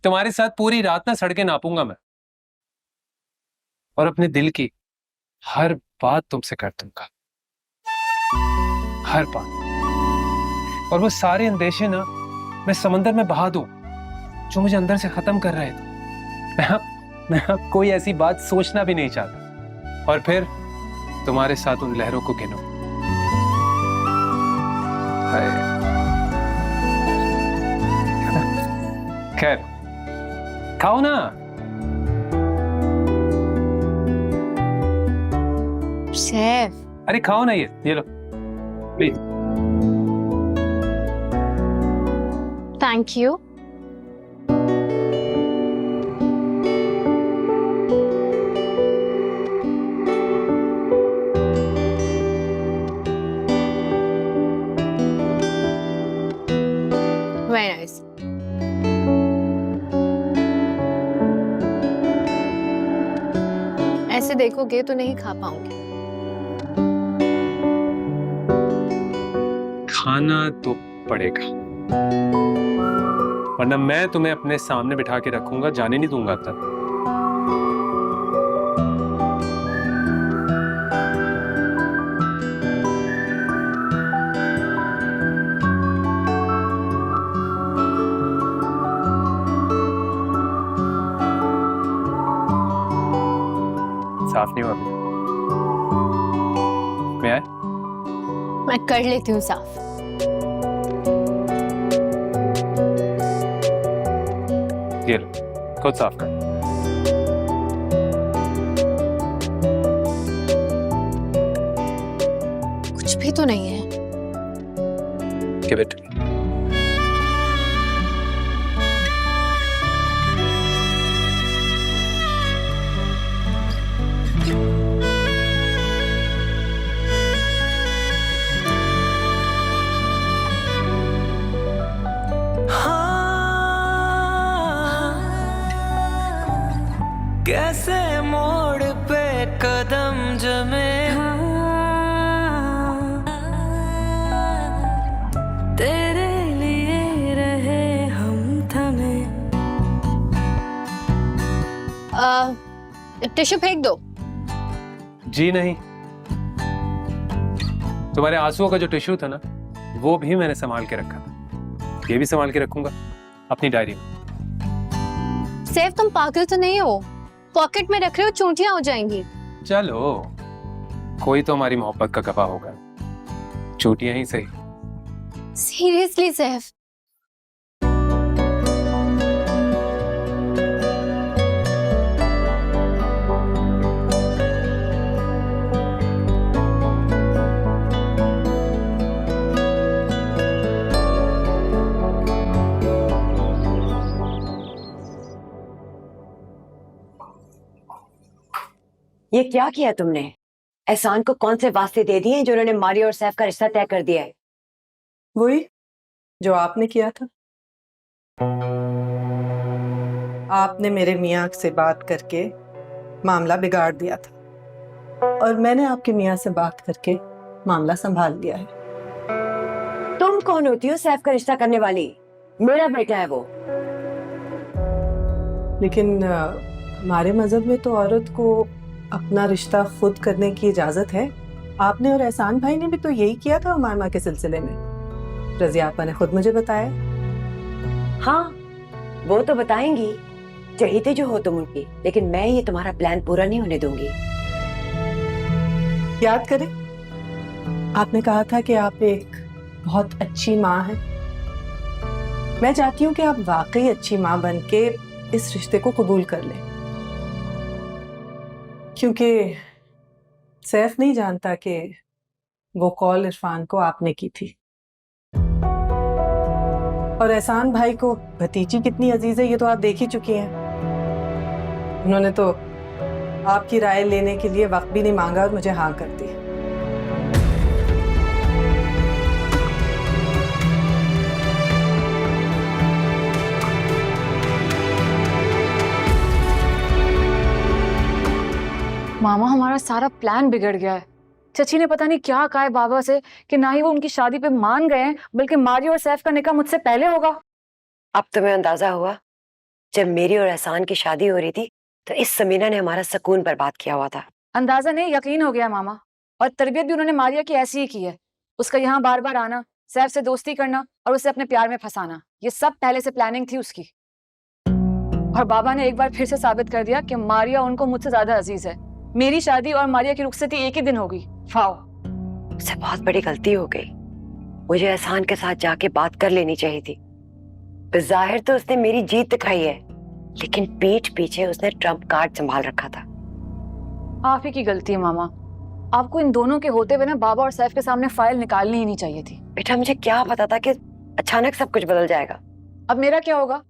तुम्हारे साथ पूरी रात ना सड़कें नापूंगा मैं, और अपने दिल की हर बात तुमसे कर दूंगा, हर बात। और वो सारे अंदेशे ना मैं समंदर में बहा दूं जो मुझे अंदर से खत्म कर रहे थे। मैं अब कोई ऐसी बात सोचना भी नहीं चाहता, और फिर तुम्हारे साथ उन लहरों को गिनो। खैर, खाओ ना। शेफ, अरे खाओ ना, ये लो please. Thank you. Very nice. ऐसे देखोगे तो नहीं खा पाऊंगी। खाना तो पड़ेगा, वरना मैं तुम्हें अपने सामने बिठा के रखूंगा, जाने नहीं दूंगा तब। साफ नहीं हुआ अभी? मैं आए? मैं कर लेती हूँ साफ। ये लो, खुद साफ कर। कुछ भी तो नहीं है। Give it to me. कैसे मोड़ पे कदम जमे, तेरे लिए रहे हम थमे। टिश्यू फेंक दो। जी नहीं, तुम्हारे आंसुओं का जो टिश्यू था ना, वो भी मैंने संभाल के रखा था, ये भी संभाल के रखूंगा अपनी डायरी में। सेफ, तुम पागल तो नहीं हो? पॉकेट में रख रहे हो, चोटियां हो जाएंगी। चलो, कोई तो हमारी मोहब्बत का गवाह होगा, चोटियां ही सही। Seriously safe? ये क्या किया तुमने? एहसान को कौन से वास्ते दे दिए जो उन्होंने मारी और सैफ का रिश्ता तय कर दिया है? वही जो आपने किया था। आपने मेरे मियाँ से बात करके मामला बिगाड़ दिया था, और मैंने आपके मियाँ से बात करके मामला संभाल लिया है। तुम कौन होती हो सैफ का रिश्ता करने वाली? मेरा बेटा है वो। लेकिन हमारे मजहब में तो औरत को अपना रिश्ता खुद करने की इजाजत है। आपने और एहसान भाई ने भी तो यही किया था उमामा के सिलसिले में। रजिया आपा ने खुद मुझे बताया। हाँ, वो तो बताएंगी, चाहते जो हो तुम उनकी, लेकिन मैं ये तुम्हारा प्लान पूरा नहीं होने दूंगी। याद करें, आपने कहा था कि आप एक बहुत अच्छी माँ हैं। मैं चाहती हूँ कि आप वाकई अच्छी माँ बन के इस रिश्ते को कबूल कर लें, क्योंकि सैफ नहीं जानता कि वो कॉल इरफान को आपने की थी, और एहसान भाई को भतीजी कितनी अजीज है ये तो आप देख ही चुकी हैं। उन्होंने तो आपकी राय लेने के लिए वक्त भी नहीं मांगा और मुझे हाँ कर दी। मामा, हमारा सारा प्लान बिगड़ गया है। चची ने पता नहीं क्या कहा है बाबा से कि ना ही वो उनकी शादी पे मान गए हैं, बल्कि मारियो और सैफ का निकाह मुझसे पहले होगा। अब तुम्हें अंदाजा हुआ जब मेरी और एहसान की शादी हो रही थी तो इस समीना ने हमारा सुकून बर्बाद किया हुआ था। अंदाजा नहीं, यकीन हो गया मामा। और तरबियत भी उन्होंने मारिया की ऐसी ही की है। उसका यहाँ बार बार आना, सैफ से दोस्ती करना और उसे अपने प्यार में फंसाना, ये सब पहले से प्लानिंग थी उसकी। और बाबा ने एक बार फिर से साबित कर दिया कि मारिया उनको मुझसे ज्यादा अजीज है। मेरी शादी और मारिया की रुखसती एक ही दिन होगी। फाओ। उससे बहुत बड़ी गलती हो गई। मुझे एहसान के साथ जाके बात कर लेनी चाहिए थी। जाहिर तो उसने मेरी जीत दिखाई है, लेकिन पीठ पीछे उसने ट्रम्प कार्ड संभाल रखा था। आप ही की गलती है मामा। आपको इन दोनों के होते हुए ना बाबा और सैफ के सामने फाइल निकालनी ही नहीं चाहिए थी। बेटा मुझे क्या पता था कि अचानक सब कुछ बदल जाएगा। अब मेरा क्या होगा?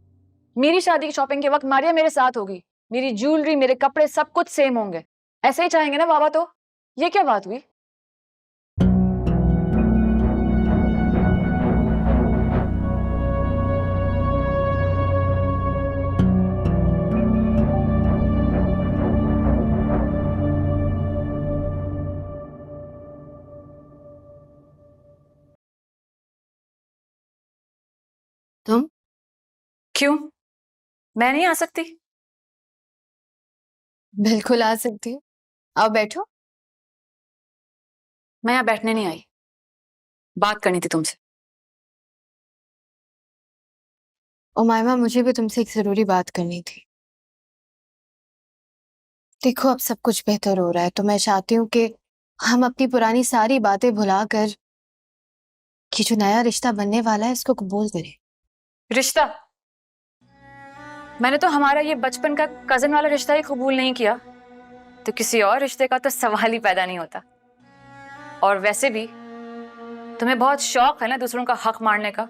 मेरी शादी की शॉपिंग के वक्त मारिया मेरे साथ होगी। मेरी ज्वेलरी, मेरे कपड़े सब कुछ सेम होंगे। ऐसे ही चाहेंगे ना बाबा तो? ये क्या बात हुई? तुम? क्यों? मैं नहीं आ सकती? बिल्कुल आ सकती हो, आओ बैठो। मैं यहाँ बैठने नहीं आई, बात करनी थी तुमसे। उमाइमा, मुझे भी तुमसे एक जरूरी बात करनी थी। देखो अब सब कुछ बेहतर हो रहा है, तो मैं चाहती हूँ कि हम अपनी पुरानी सारी बातें भुलाकर ये जो नया रिश्ता बनने वाला है इसको कबूल करें। रिश्ता? मैंने तो हमारा ये बचपन का कजन वाला रिश्ता ही कबूल नहीं किया, तो किसी और रिश्ते का तो सवाल ही पैदा नहीं होता। और वैसे भी तुम्हें बहुत शौक है ना दूसरों का हक मारने का।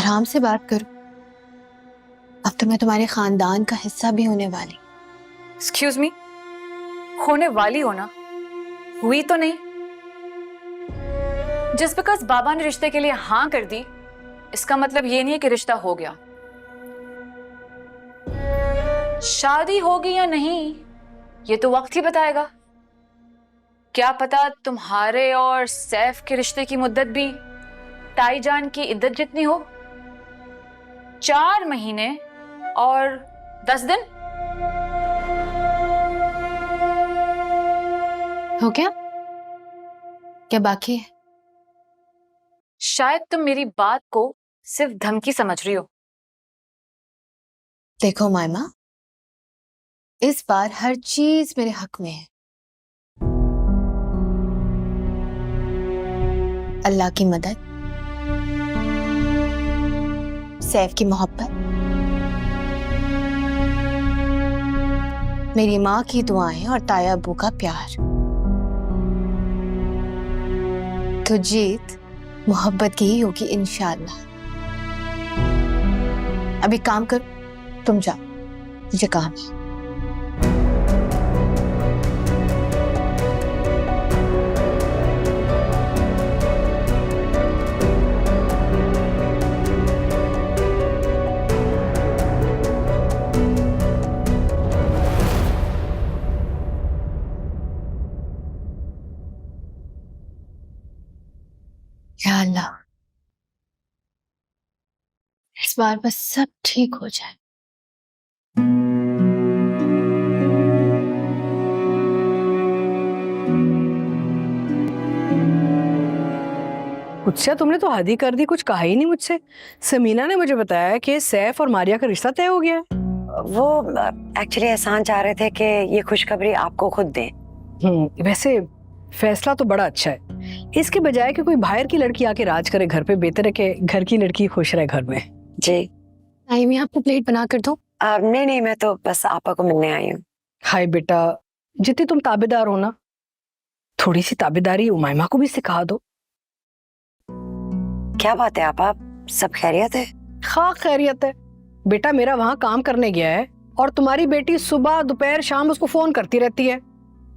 आराम से बात करो, अब तो मैं तुम्हारे खानदान का हिस्सा भी होने वाली। एक्सक्यूज मी, होने वाली हो ना? हुई तो नहीं। जस्ट बिकॉज बाबा ने रिश्ते के लिए हाँ कर दी, इसका मतलब ये नहीं है कि रिश्ता हो गया। शादी होगी या नहीं ये तो वक्त ही बताएगा। क्या पता तुम्हारे और सैफ के रिश्ते की मुद्दत भी ताईजान की इद्दत जितनी हो। 4 महीने और 10 दिन। हो गया? क्या बाकी है? शायद तुम मेरी बात को सिर्फ धमकी समझ रही हो। देखो मायमा, इस बार हर चीज मेरे हक में है। अल्लाह की मदद, सैफ की मोहब्बत, मेरी माँ की दुआएं और ताया अब्बू का प्यार। तो जीत मोहब्बत की ही होगी इंशाअल्लाह। अभी काम करो, तुम जाओ, मुझे काम है। या अल्लाह, इस बार बस सब ठीक हो जाए। मुझसे तुमने तो हद ही कर दी, कुछ कहा ही नहीं मुझसे। समीना ने मुझे बताया कि सैफ और मारिया का रिश्ता तय हो गया है। वो एक्चुअली एहसान चाह रहे थे कि ये खुशखबरी आपको खुद दें। वैसे फैसला तो बड़ा अच्छा है। इसके बजाय कि कोई बाहर की लड़की आके राज करे घर पे, बेहतर है कि घर की लड़की खुश रहे घर में। जी। आई मैं आपको प्लेट बना कर दूं? नहीं, मैं तो बस आपा को मिलने आई हूँ। हाय बेटा, जितनी तुम ताबेदार हो ना, थोड़ी सी ताबेदारी उमाइमा को भी सिखा दो। क्या बात है आपा, सब खैरियत है? हाँ खैरियत है बेटा। मेरा वहाँ काम करने गया है और तुम्हारी बेटी सुबह दोपहर शाम उसको फोन करती रहती है।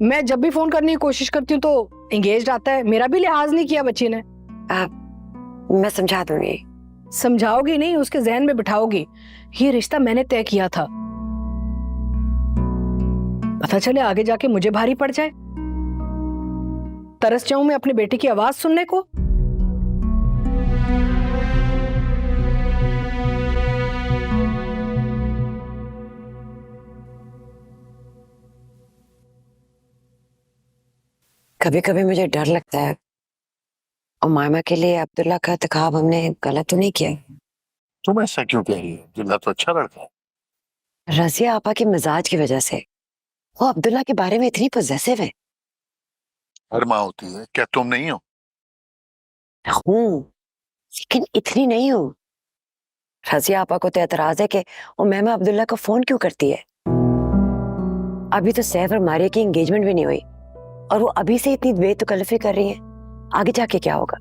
मैं जब भी फोन करने की कोशिश करती हूँ तो एंगेज आता है। मेरा भी लिहाज नहीं किया बच्ची ने। मैं समझा दूंगी। समझाओगी नहीं, उसके जहन में बिठाओगी ये रिश्ता मैंने तय किया था। पता चले आगे जाके मुझे भारी पड़ जाए, तरस जाऊं मैं अपनी बेटी की आवाज सुनने को। कभी कभी मुझे डर लगता है और मामा के लिए अब्दुल्ला का इंतखाब हमने गलत तो नहीं किया। तुम ऐसा क्यों कह रही हो? अब्दुल्ला तो अच्छा लड़का है। रजिया आपा के मिजाज की वजह से वो अब्दुल्ला के बारे में इतनी पॉजेसिव है। हर माँ होती है, क्या तुम नहीं हो? हूँ, लेकिन इतनी नहीं हूँ। रजिया आपा को तो एतराज है कि वो मेमा अब्दुल्ला को फोन क्यों करती है। अभी तो सैफ और मारिया की एंगेजमेंट भी नहीं हुई और वो अभी से इतनी बेतकल्लुफी कर रही है। आगे जाके क्या होगा?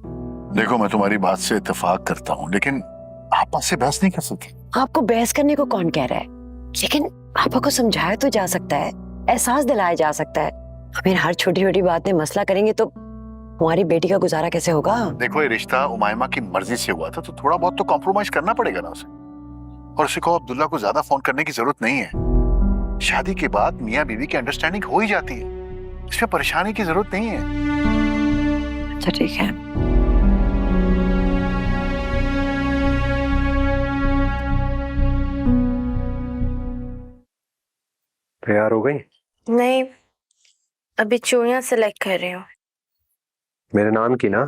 देखो, मैं तुम्हारी बात से इत्तेफाक करता हूँ, लेकिन आपा से बहस नहीं कर सकती। आपको बहस करने को कौन कह रहा है? लेकिन आपा को समझाया तो जा सकता है, एहसास दिलाया जा सकता है। हमें हर छोटी छोटी बात में मसला करेंगे तो हमारी बेटी का गुजारा कैसे होगा? देखो, ये रिश्ता उमायमा की मर्जी से हुआ था, तो थोड़ा बहुत तो कॉम्प्रोमाइज करना पड़ेगा ना उसे। और उसे कहो अब्दुल्ला को ज्यादा फोन करने की जरूरत नहीं है। शादी के बाद मियाँ बीवी की अंडरस्टैंडिंग हो ही जाती है, इसमें परेशानी की जरूरत नहीं है। अच्छा ठीक है। तैयार हो गई? नहीं, अभी चूड़ियां सिलेक्ट कर रही हूँ। मेरे नाम की ना?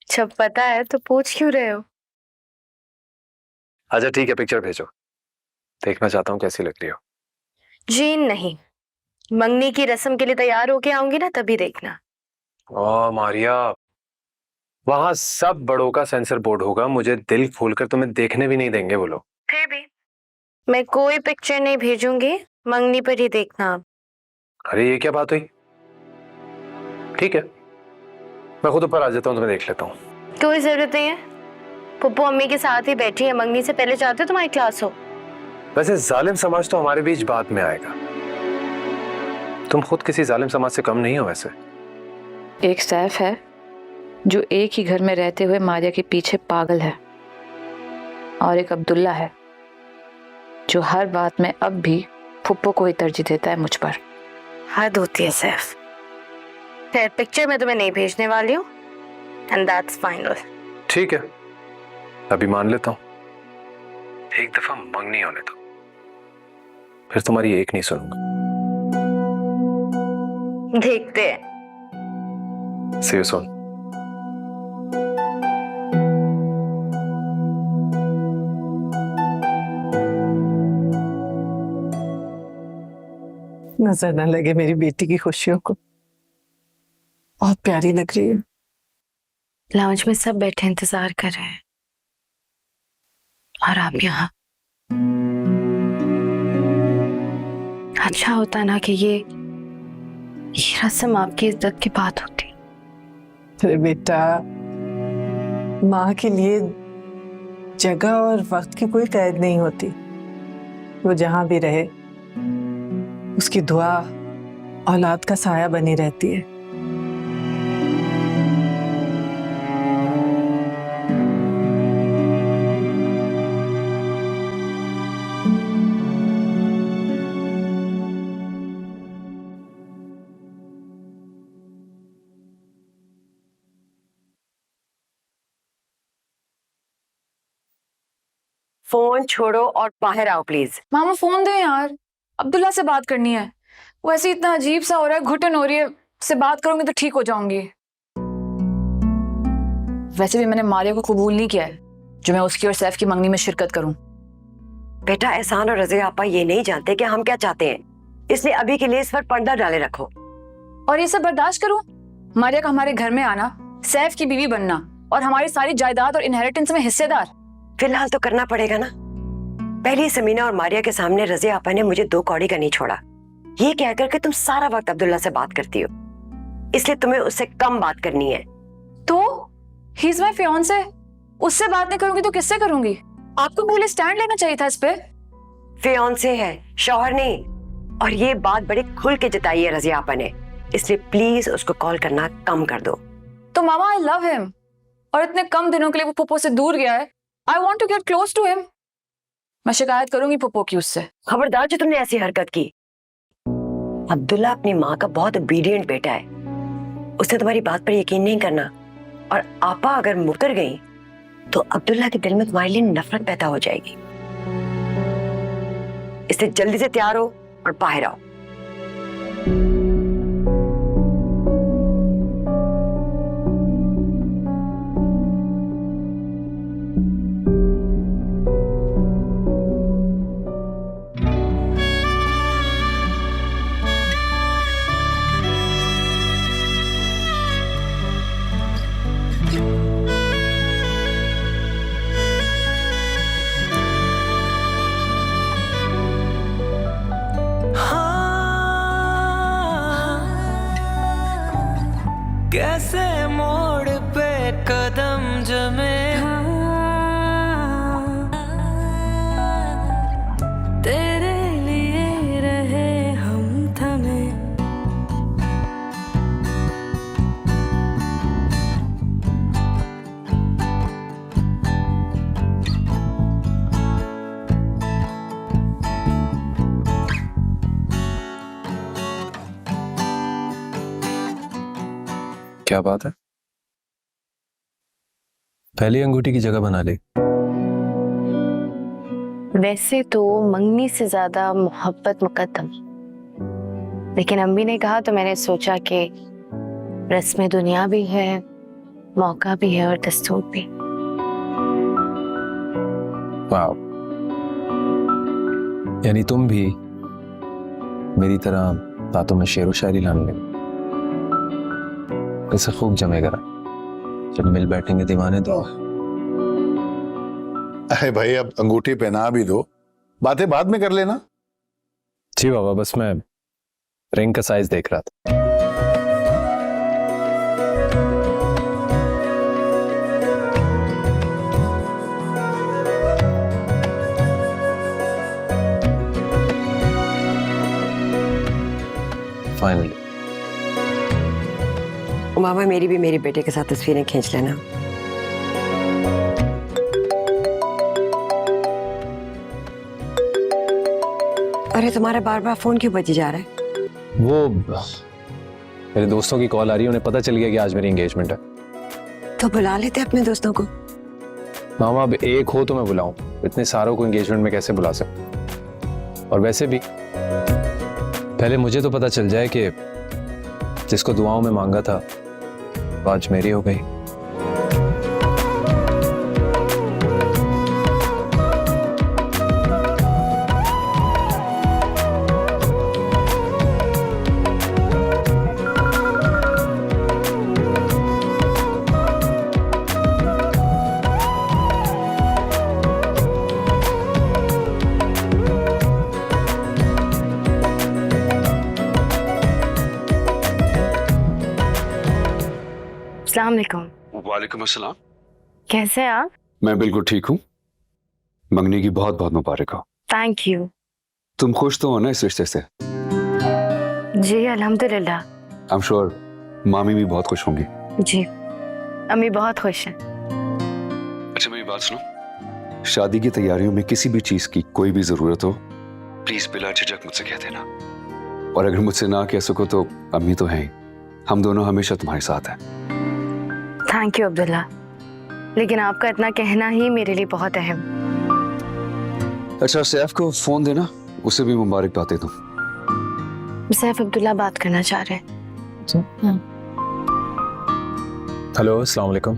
जब पता है तो पूछ क्यों रहे हो? अच्छा ठीक है, पिक्चर भेजो, देखना चाहता हूँ कैसी लग रही हो। जीन नहीं, मंगनी की रस्म के लिए तैयार होके आऊंगी ना, तभी देखना। ओ मारिया, वहां सब बड़ों का सेंसर बोर्ड होगा, मुझे दिल खोलकर तुम्हें देखने भी नहीं देंगे वो लोग। फिर भी मैं कोई पिक्चर नहीं भेजूंगी, मंगनी पर ही देखना आप। अरे ये क्या बात हुई? ठीक है, मैं खुद ऊपर आ जाता हूँ, तुम्हें देख लेता हूँ। कोई जरूरत नहीं है, पुप्पो अम्मी के साथ ही बैठी है, मंगनी से पहले चाहते हो तुम्हारी क्लास हो। वैसे जालिम समाज तो हमारे बीच बाद में आएगा, तुम खुद किसी जालिम समाज से कम नहीं हो। वैसे एक सैफ है जो एक ही घर में रहते हुए मारिया के पीछे पागल है, और एक अब्दुल्ला है जो हर बात में अब भी फुप्पो को ही तरजीह देता है मुझ पर। हद होती है सैफ। खैर, पिक्चर मैं तुम्हें नहीं भेजने वाली हूँ, एंड दैट्स फाइनल। ठीक है, अभी मान लेता हूँ, एक दफा मंगनी होने दो, फिर तुम्हारी एक नहीं सुनूंगा। देखते हैं। See you soon. नजर न लगे मेरी बेटी की खुशियों को, बहुत प्यारी लग रही है। लाउंज में सब बैठे इंतजार कर रहे हैं और आप यहाँ। अच्छा होता ना कि ये रस्म आपकी इज्जत की बात होती। अरे बेटा, माँ के लिए जगह और वक्त की कोई कैद नहीं होती। वो जहां भी रहे उसकी दुआ औलाद का साया बनी रहती है। फोन छोड़ो और बाहर आओ प्लीज। मामा फोन दे यार, अब्दुल्ला से बात करनी है। वो ऐसे इतना अजीब सा हो रहा है, घुटन हो रही है, उससे बात करूंगी तो ठीक हो जाऊंगी। वैसे भी मैंने मारिया को कबूल नहीं किया है जो मैं उसकी और सैफ की मंगनी में शिरकत करूं। बेटा, एहसान और रज़िया आपा ये नहीं जानते कि हम क्या चाहते हैं, इसलिए अभी के लिए इस पर पर्दा डाले रखो। और ये सब बर्दाश्त करूं? मारिया का हमारे घर में आना, सैफ की बीवी बनना और हमारी सारी जायदाद और इनहेरिटेंस में हिस्सेदार। फिलहाल तो करना पड़ेगा ना। पहले समीना और मारिया के सामने रज़िया आपा ने मुझे 2 कौड़ी का नहीं छोड़ा, ये कहकर कि तुम सारा वक्त अब्दुल्ला से बात करती हो, इसलिए तुम्हें उससे कम बात करनी है। तो ही इज माय फियांसे, उससे बात नहीं करूंगी तो किससे करूंगी? आपको पहले स्टैंड लेना चाहिए था इस पे। फियांसे है, शौहर नहीं। और ये बात बड़े खुल के जताई है रज़िया आपा ने, इसलिए प्लीज उसको कॉल करना कम कर दो। तो मामा, आई लव हिम, और इतने कम दिनों के लिए वो पुप्पो से दूर गया है। I want to get close to him. मैं शिकायत करूंगी पुप्पो की उससे। खबरदार जो तुमने ऐसी हरकत की। अब्दुल्ला अपनी माँ का बहुत ओबीडियंट बेटा है, उसने तुम्हारी बात पर यकीन नहीं करना, और आपा अगर मुकर गई तो अब्दुल्ला के दिल में तुम्हारे लिए नफरत पैदा हो जाएगी। इसलिए जल्दी से तैयार हो और बाहर आओ। कैसे मोड़ पे कदम जमे तेरे लिए रहे हम थमे क्या बात है, पहली अंगूठी की जगह बना ली। वैसे तो मंगनी से ज्यादा मोहब्बत मुकद्दम, लेकिन अम्मी ने कहा तो मैंने सोचा कि रस्म दुनिया भी है, मौका भी है और दस्तूर भी। वाह, यानी तुम भी मेरी तरह बातों में शेर व शायरी लाने लगे। इसे खूब जमेगा जब मिल बैठेंगे दीवाने तो। अरे भाई अब अंगूठी पहना भी दो, बातें बाद में कर लेना। जी बाबा, बस मैं रिंग का साइज देख रहा था। फाइनली मामा, मेरी भी मेरे बेटे के साथ तस्वीरें खींच लेना। अरे तुम्हारा बार बार फोन क्यों बजी जा रहा है? वो मेरे दोस्तों की कॉल आ रही है, उन्हें पता चल गया कि आज मेरी एंगेजमेंट है। तो बुला लेते अपने दोस्तों को। मामा, अब एक हो तो मैं बुलाऊं, इतने सारों को एंगेजमेंट में कैसे बुला सकता। और वैसे भी पहले मुझे तो पता चल जाए कि जिसको दुआओं में मांगा था आज मेरी हो गई। अस्सलाम वालेकुम। वालेकुम अस्सलाम। कैसे हैं आप? मैं बिल्कुल ठीक हूँ। मंगनी की बहुत बहुत मुबारक हो। Thank you. तुम खुश तो हो ना इस रिश्ते से? जी अल्हम्दुलिल्लाह। आई एम श्योर मामी भी बहुत खुश होंगी। जी अम्मी बहुत खुश हैं। अच्छा मेरी बात सुनो, शादी की तैयारियों में किसी भी चीज की कोई भी जरूरत हो प्लीज बिला झिझक मुझसे कह देना, और अगर मुझसे ना कह सको तो अम्मी तो हैं, हम दोनों हमेशा तुम्हारे साथ हैं। थैंक यू अब्दुल्ला, लेकिन आपका इतना कहना ही मेरे लिए बहुत अहम। अच्छा सैफ को फोन देना, उसे भी मुबारकबाद दे दूं। सैफ अब्दुल्ला बात करना चाह रहे हैं। हेलो, अस्सलाम वालेकुम।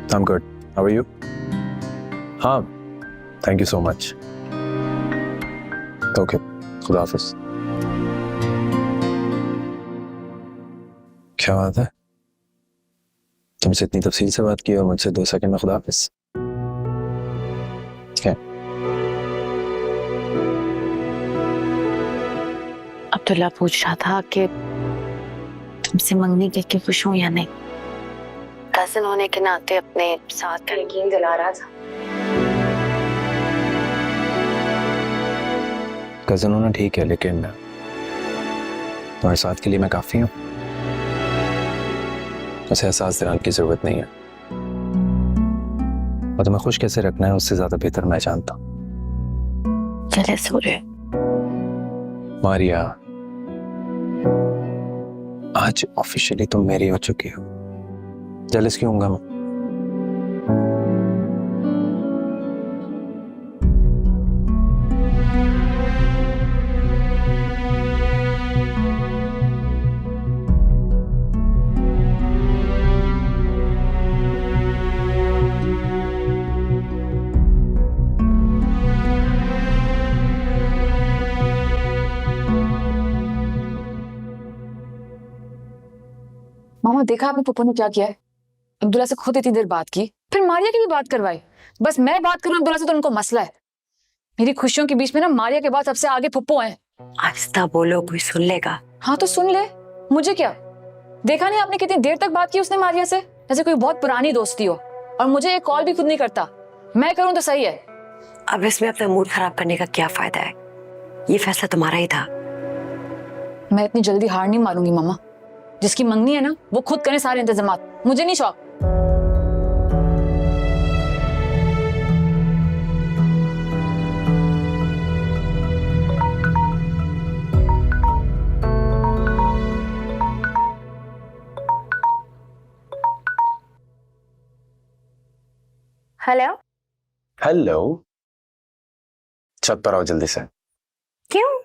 I am good, how are you? हाँ, thank you so much. Okay, खुदा हाफिज। क्या बात है, तुमसे इतनी तफसील से बात की और मुझसे 2 सेकंड में खुदा हाफिज? क्या? अब्दुल्ला पूछ रहा था कि तुमसे मंगनी कह के खुश हूं या नहीं। कजिन होने के नाते अपने साथ का यकीन दिला रहा था। कजन होना ठीक है, लेकिन तुम्हारे साथ के लिए मैं काफी हूँ। उसे एहसास दिलाने की जरूरत नहीं है, और तुम्हें खुश कैसे रखना है उससे ज्यादा बेहतर मैं जानता हूँ। चले सो रहे। मारिया, आज ऑफिशियली तुम मेरी हो चुकी हो। जेलस क्यों होऊंगा मैं? मामा, देखा आपने पप्पू ने क्या किया है? अब्दुल्ला से खुद इतनी देर बात की, फिर मारिया की भी बात करवाई। बस मैं बात करूं अब्दुल्ला से तो उनको मसला है। मेरी खुशियों के बीच में ना मारिया के बाद सबसे आगे पप्पू हैं। आहिस्ता बोलो, कोई सुन लेगा। हाँ तो सुन ले, मुझे क्या। देखा नहीं आपने कितनी देर तक बात की उसने मारिया से, जैसे कोई बहुत पुरानी दोस्ती हो। और मुझे एक कॉल भी खुद नहीं करता, मैं करूं तो सही है। अब इसमें अपना मूड खराब करने का क्या फायदा है? ये फैसला तुम्हारा ही था। मैं इतनी जल्दी हार नहीं मारूंगी मामा। जिसकी मंगनी है ना वो खुद करे सारे इंतजाम, मुझे नहीं शौक। हेलो। हेलो, छत पर आओ जल्दी से। क्यों?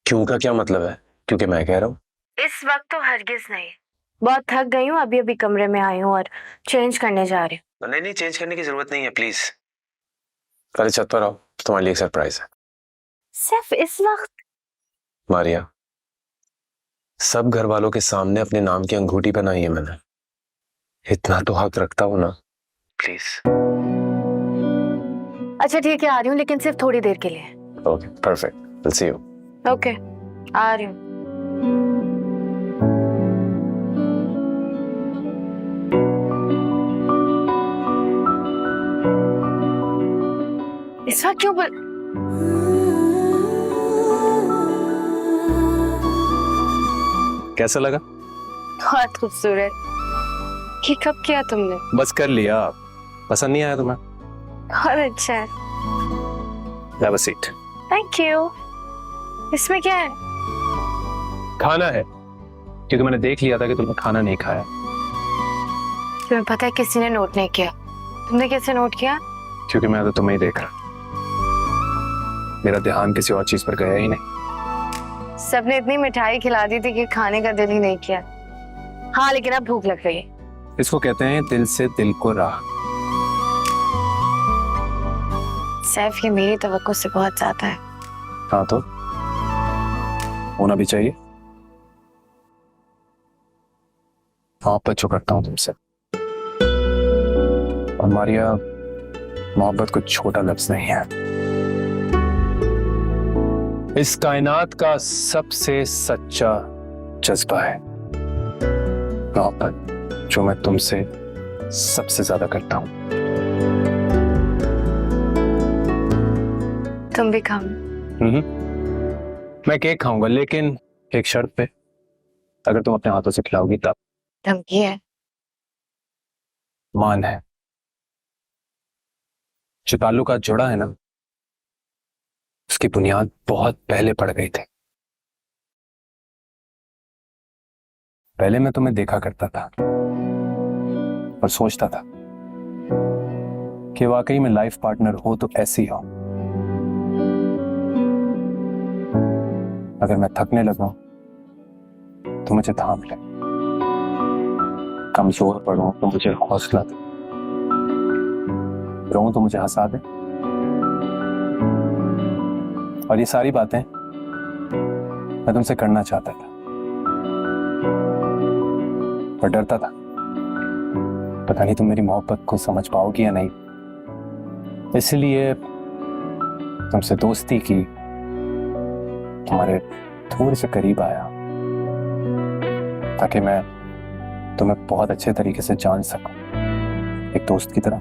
क्यों का क्या मतलब है? क्योंकि मैं कह रहा हूँ। इस वक्त तो हरगिज नहीं, बहुत थक गई हूँ, अभी अभी कमरे में आई हूँ और चेंज करने जा रही हूँ। नहीं नहीं, चेंज करने की जरूरत नहीं है, प्लीज पहले छत पर आओ, तुम्हारे लिए एक सरप्राइज है। सिर्फ इस वक्त? मारिया, सब घर वालों के सामने अपने नाम की अंगूठी पहनाई है मैंने, इतना तो हक रखता हूँ ना, प्लीज। अच्छा ठीक है, आ रही हूँ, लेकिन सिर्फ थोड़ी देर के लिए। Okay, perfect, will see you. Okay, आ रही हूँ। इस वक्त क्यों कैसा लगा? बहुत खूबसूरत। ये कब किया तुमने? बस कर लिया, पसंद नहीं आया तुम्हें? बहुत अच्छा है। Have a seat. Thank you. इसमें क्या है? खाना है, क्योंकि मैंने देख लिया था कि तुमने खाना नहीं खाया। तुम्हें पता है किसी ने नोट नहीं किया। तुमने कैसे नोट किया? क्योंकि मैं तो तुम्हें ही देख रहा, मेरा ध्यान किसी और चीज पर गया ही नहीं। सबने इतनी मिठाई खिला दी थी कि खाने का दिल ही नहीं किया। हाँ, लेकिन अब भूख लग गई। इसको कहते हैं दिल से दिल को राह। सैफ, ये मेरी तवक्को से बहुत ज्यादा है। हाँ तो होना भी चाहिए। मोहब्बत जो करता हूँ तुमसे, और मारिया, मोहब्बत कुछ छोटा लफ्ज नहीं है। इस कायनात का सबसे सच्चा जज्बा है मोहब्बत, जो मैं तुमसे सबसे ज्यादा करता हूं। तुम भी खाओ। मैं केक खाऊंगा, लेकिन एक शर्त पे, अगर तुम अपने हाथों से खिलाओगी तब। धमकी है? मान है। जो ताल्लुकात जुड़ा है ना, उसकी बुनियाद बहुत पहले पड़ गई थी। पहले मैं तुम्हें देखा करता था और सोचता था कि वाकई में लाइफ पार्टनर हो तो ऐसी हो। अगर मैं थकने लगा तो मुझे थाम ले, कमजोर पड़ूं तो मुझे हौसला दे, रोऊं तो मुझे हंसा दे। और ये सारी बातें मैं तुमसे करना चाहता था, पर डरता था, पता नहीं तुम मेरी मोहब्बत को समझ पाओगी या नहीं। इसलिए तुमसे दोस्ती की, तुम्हारे थोड़े से करीब आया, ताकि मैं तुम्हें बहुत अच्छे तरीके से जान सकूं, एक दोस्त की तरह।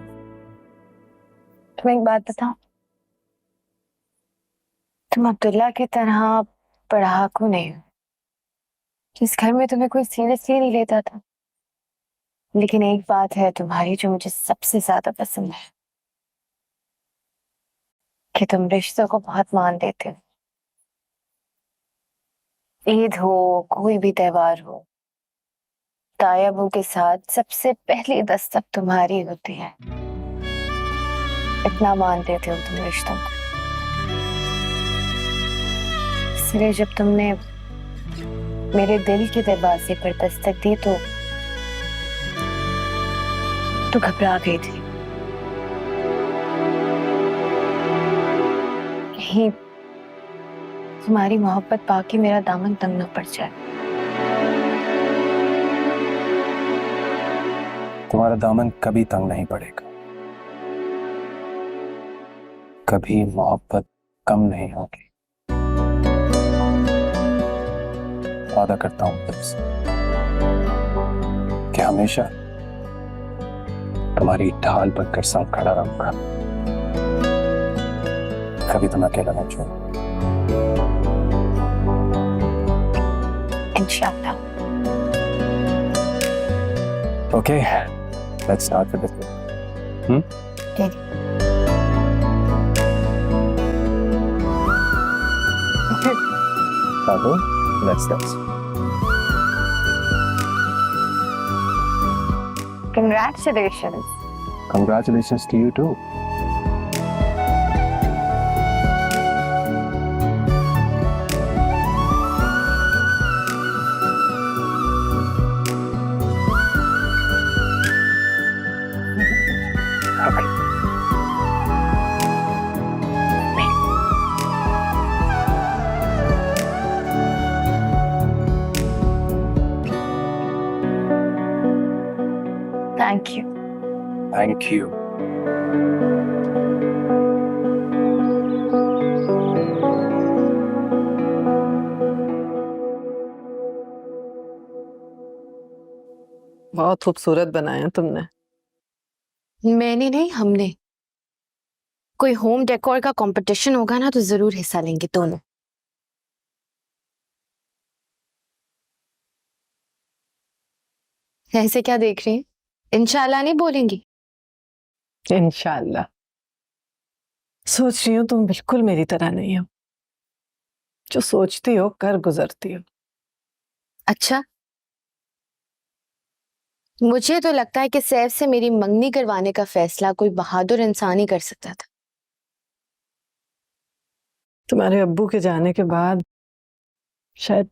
तुम्हें एक बात बताऊं, तुम अब्दुल्ला की तरह पढ़ाकू नहीं हो। इस घर में तुम्हें कोई सीरियसली नहीं लेता था, लेकिन एक बात है तुम्हारी जो मुझे सबसे ज्यादा पसंद है, कि तुम रिश्तों को बहुत मान देते हो। ईद हो, कोई भी त्योहार हो, तायाबू के साथ सबसे पहली दस्तक तुम्हारी होती है। इतना मान देते हो तुम रिश्तों को। इसलिए जब तुमने मेरे दिल के दरवाजे पर दस्तक दी तो घबरा गई थी। कहीं तुम्हारी मोहब्बत पाके मेरा दामन तंग न पड़ जाए। तुम्हारा दामन कभी तंग नहीं पड़ेगा, कभी मोहब्बत कम नहीं होगी, वादा करता हूं तुमसे। हमेशा तुम्हारी ढाल बनकर साथ खड़ा रहूंगा, कभी तुम अकेला नहीं छोड़ूंगा। इंशाल्लाह। Okay, let's start with it. Okay. Babu, let's dance. Congratulations. Congratulations to you too. Thank you. Thank you. बहुत खूबसूरत बनाया तुमने। मैंने नहीं, हमने। कोई होम डेकोर का कंपटीशन होगा ना तो जरूर हिस्सा लेंगे दोनों। ऐसे क्या देख रही हैं? इंशाल्लाह नहीं बोलेंगी? इंशाल्लाह। सोच रही हूँ तुम बिल्कुल मेरी तरह नहीं हो, जो सोचती हो कर गुजरती हो। अच्छा, मुझे तो लगता है कि सैफ से मेरी मंगनी करवाने का फैसला कोई बहादुर इंसान ही कर सकता था। तुम्हारे अब्बू के जाने के बाद शायद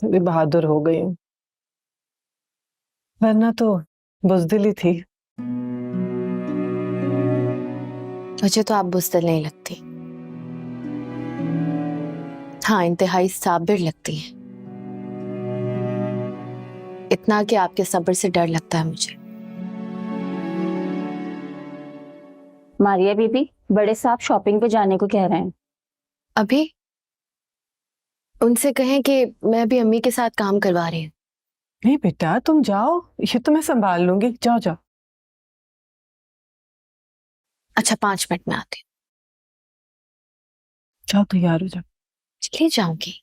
थोड़ी बहादुर हो गई हूँ, वरना तो बुज़दिली थी। मुझे तो आप बुज़दिल नहीं लगती। हाँ, इंतहाई साबिर लगती हैं। इतना कि आपके सब्र से डर लगता है मुझे। मारिया बीबी, बड़े साहब शॉपिंग पे जाने को कह रहे हैं। अभी उनसे कहें कि मैं भी अम्मी के साथ काम करवा रही हूँ। नहीं बेटा, तुम जाओ, ये तो मैं संभाल लूंगी। जाओ जाओ। अच्छा, 5 मिनट में आती हूँ। जाओ, तैयार हो जाओ। चली जाऊंगी।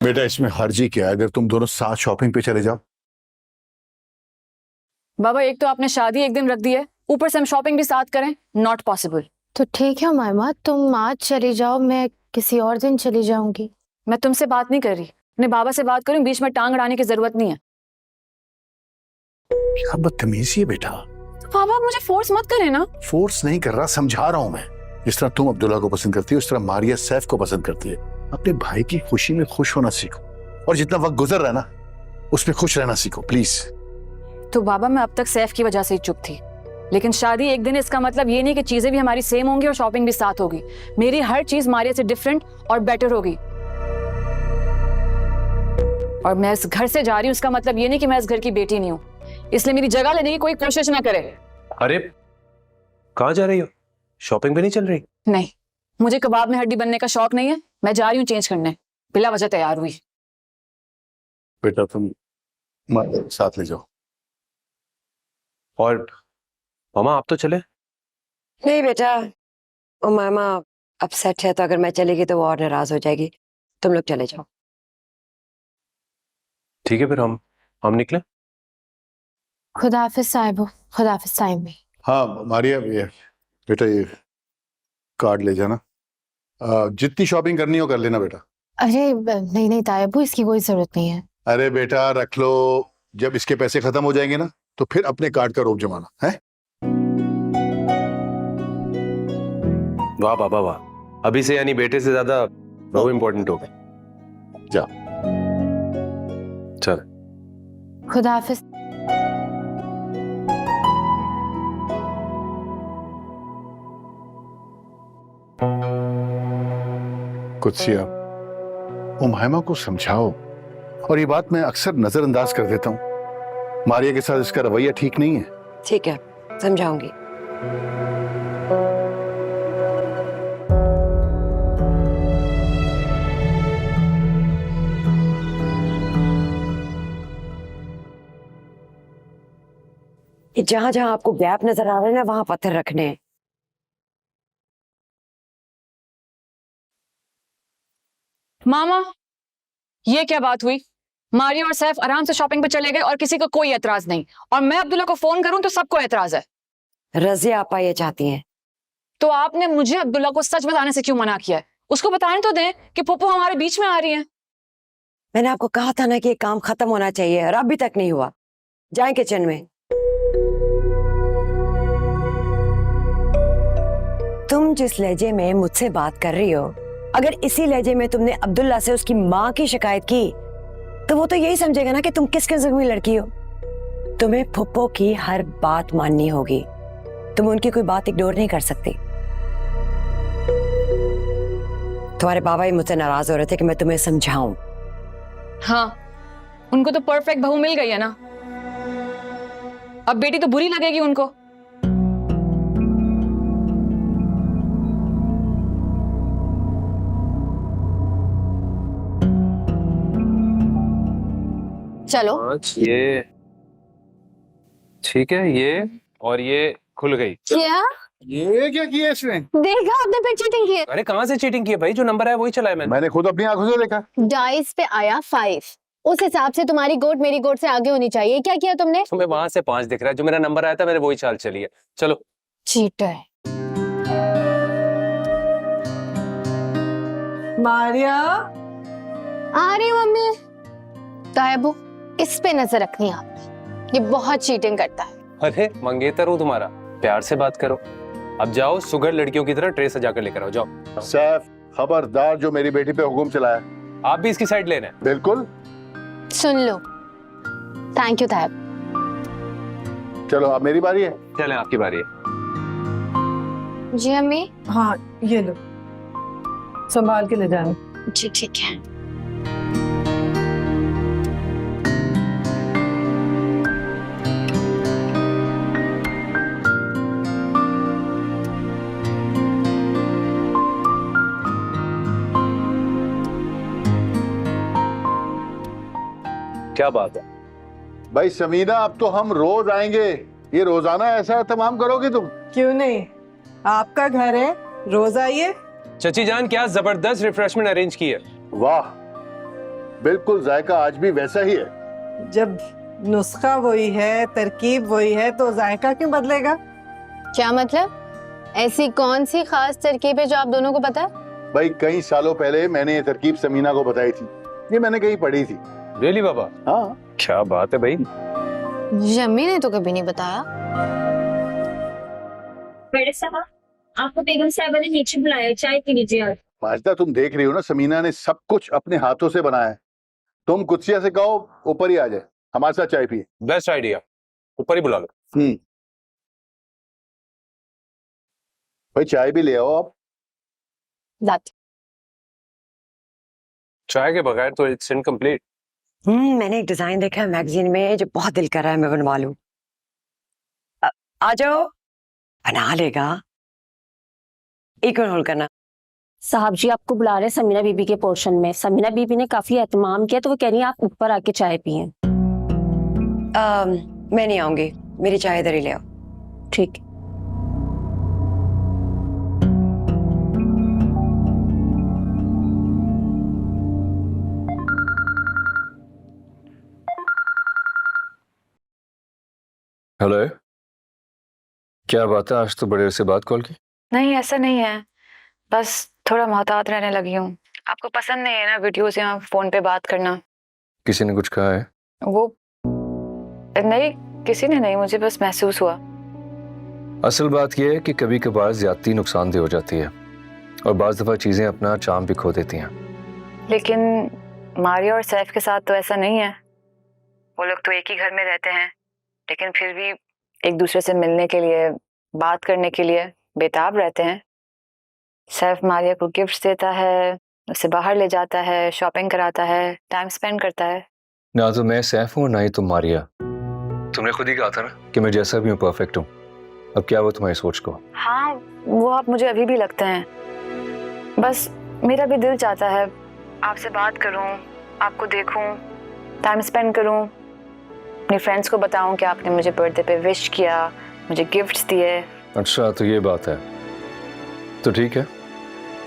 बेटा इसमें हर्जी क्या है अगर तुम दोनों साथ शॉपिंग पे चले जाओ? बाबा, एक तो आपने शादी एक दिन रख दी है, ऊपर से हम शॉपिंग भी साथ करें, नॉट पॉसिबल। तो ठीक है मामा, तुम आज चली जाओ, मैं किसी और दिन चली जाऊंगी। मैं तुमसे बात नहीं कर रही, अपने बाबा से बात करूं, बीच में टांग अड़ाने की जरूरत नहीं है। क्या बदतमीजी है बेटा। तो बाबा मुझे फोर्स मत करें ना। फोर्स नहीं कर रहा, समझा रहा हूं मैं। जिस तरह तुम अब्दुल्ला को पसंद करती हो उस तरह मारिया सैफ को पसंद करती है। अपने भाई की खुशी में खुश होना सीखो, और जितना वक्त गुजर रहा है ना उसमें खुश रहना सीखो प्लीज। तो बाबा, मैं अब तक सैफ की वजह से ही चुप थी, लेकिन शादी एक दिन इसका मतलब ये नहीं कि चीजें भी हमारी सेम होंगी और शॉपिंग भी साथ होगी। मेरी हर चीज मारिया से डिफरेंट और बेटर होगी। और मैं इस घर से जा रही हूँ, इसका मतलब ये नहीं कि मैं इस घर की बेटी नहीं हूँ, इसलिए मेरी जगह लेने की कोई कोशिश ना करे। अरे कहाँ जा रही हो? शॉपिंग पे नहीं चल रही? नहीं, मुझे कबाब में हड्डी बनने का शौक नहीं है। मैं जा रही हूँ चेंज करने, बिला वजह तैयार हुई। बेटा तुम साथ ले जाओ। और मामा आप तो चले? नहीं बेटा, उमामा अपसेट है, तो अगर मैं चलेगी तो वो और नाराज हो जाएगी। तुम लोग चले जाओ। ठीक है, फिर हम निकले। खुदाफिज साहिबो, खुदाफिज टाइम में। हाँ मारिया, ये बेटा ये कार्ड ले जाना। जितनी शॉपिंग करनी हो कर लेना बेटा। अरे नहीं नहीं तायबू, इसकी कोई जरूरत नहीं है। अरे बेटा रख लो, जब इसके पैसे खत्म हो जाएंगे ना तो फिर अपने कार्ड का रोप जमाना है। वाह बाबा वाह, अभी से यानी बेटे से ज्यादा बहू इंपॉर्टेंट हो गई। जा चल। खुदाफिज। कुदसिया, उमायमा को समझाओ, और ये बात मैं अक्सर नजरअंदाज कर देता हूँ। मारिया के साथ इसका रवैया ठीक नहीं है। ठीक है, समझाऊंगी। जहां जहां आपको गैप नजर आ रहे हैं ना वहां पत्थर रखने हैं। मामा, ये क्या बात हुई? मारिया और सैफ आराम से शॉपिंग पे चले गए और किसी को कोई एतराज नहीं, और मैं अब्दुल्ला को फोन करूं तो सबको एतराज है। रजिया आपा ये चाहती हैं। तो आपने मुझे अब्दुल्ला को सच बताने से क्यों मना किया है? उसको बताने तो दें कि पुप्पू हमारे बीच में आ रही है। मैंने आपको कहा था ना कि ये काम खत्म होना चाहिए और अभी तक नहीं हुआ। जाएं किचन में। तुम जिस लहजे में मुझसे बात कर रही हो, अगर इसी लहजे में तुमने अब्दुल्ला से उसकी माँ की शिकायत की तो वो तो यही समझेगा ना कि तुम किस किस्म की लड़की हो। तुम्हें फुप्पो की हर बात माननी होगी। तुम उनकी कोई बात इग्नोर नहीं कर सकती। तुम्हारे बाबा ही मुझसे नाराज हो रहे थे कि मैं तुम्हें समझाऊं। हाँ, उनको तो परफेक्ट बहू मिल गई है ना, अब बेटी तो बुरी लगेगी उनको। चलो। 5 ये ठीक है, ये और ये खुल गई। क्या? ये क्या किया इसने? देखा आपने फिर चीटिंग की है। अरे कहाँ से चीटिंग की है भाई? जो नंबर है वही चलाया मैंने। मैंने खुद अपनी आंखों से देखा। डाइस पे आया 5, उस हिसाब से तुम्हारी गोट मेरी गोट से आगे होनी चाहिए। क्या किया तुमने? तुम्हें वहां से 5 दिख रहा है, जो मेरा नंबर आया था मैंने वही चाल चली है। चलो। चीटर। मारिया, आ रही हूँ मम्मी। तायबो, इस पे नजर रखनी है आपने, ये बहुत चीटिंग करता है। अरे मंगेतर हूँ तुम्हारा, प्यार से बात करो। अब जाओ सुगर लड़कियों की तरह ट्रे सजा कर लेकर आओ, जाओ। सैफ, खबरदार जो मेरी बेटी पे हुक्म चलाया। आप भी इसकी साइड लेना है। बिल्कुल। सुन लो। Thank you Tayyab. चलो अब मेरी बारी है। चलें, आपकी बारी है। जी अम्मी। हाँ ये लो, संभाल के ले जाना। जी ठीक है। क्या बात है भाई समीना, अब तो हम रोज आएंगे। ये रोजाना ऐसा तमाम करोगी तुम? क्यों नहीं, आपका घर है, रोज आइए। चची जान, क्या जबरदस्त रिफ्रेशमेंट अरेंज की है। वाह, बिल्कुल जायका आज भी वैसा ही है। जब नुस्खा वही है, तरकीब वही है, तो जायका क्यों बदलेगा? क्या मतलब? ऐसी कौन सी खास तरकीब है जो आप दोनों को पता है? भाई कई सालों पहले मैंने ये तरकीब समीना को बताई थी, ये मैंने कहीं पढ़ी थी। रियली बाबा? हाँ। क्या बात है भाई। मुझे अम्मी ने तो कभी नहीं बताया। बड़े साहब, आपको बेगम साहबा ने नीचे बुलाया, चाय पी लीजिए आप। माजदा, तुम देख रही हो ना, समीना ने सब कुछ अपने हाथों से बनाया है। तुम कुत्सिया से कहो ऊपर ही आ जाए, हमारे साथ चाय पिए। बेस्ट आइडिया, ऊपर ही बुला लो। भाई चाय भी ले आओ आप। लाती। चाय के बगैर तो इट्स इनकम्प्लीट। मैंने एक डिजाइन देखा है मैगजीन में जो बहुत दिल कर रहा है मैं बनवा लूं। आ जाओ। बना लेगा, एक मिनट होल्ड करना। साहब जी आपको बुला रहे समीना बीबी के पोर्शन में। समीना बीबी ने काफी एहतमाम किया तो वो कह रही है आप ऊपर आके चाय पिए। मैं नहीं आऊंगी, मेरी चाय इधर ही ले आओ। ठीक। हेलो, क्या बात है, आज तो बड़े से बात कॉल की? नहीं ऐसा नहीं है, बस थोड़ा मोहतात रहने लगी हूँ। आपको पसंद नहीं है ना वीडियो से फोन पे बात करना? किसी ने कुछ कहा है? वो नहीं, किसी ने नहीं, मुझे बस महसूस हुआ। असल बात यह है कि कभी कभार ज्यादती नुकसानदेह हो जाती है और बाज दफा चीजें अपना चार्म भी खो देती हैं। लेकिन मारिया और सैफ के साथ तो ऐसा नहीं है। वो लोग तो एक ही घर में रहते हैं, लेकिन फिर भी एक दूसरे से मिलने के लिए, बात करने के लिए बेताब रहते हैं। सैफ मारिया को गिफ्ट्स देता है, उसे बाहर ले जाता है, शॉपिंग कराता है, टाइम स्पेंड करता है। ना तो मैं सैफ हूँ ना ही तुम मारिया। तुमने खुद ही कहा था ना कि मैं जैसा भी हूँ परफेक्ट हूँ। अब क्या वो तुम्हारी सोच को? हाँ, वो आप मुझे अभी भी लगते हैं। बस मेरा भी दिल चाहता है आपसे बात करूं, आपको देखूं, टाइम स्पेंड करूं, अपनी फ्रेंड्स को बताऊं कि आपने मुझे बर्थडे पे विश किया, मुझे गिफ्ट्स दिए। अच्छा तो ये बात है, तो ठीक है,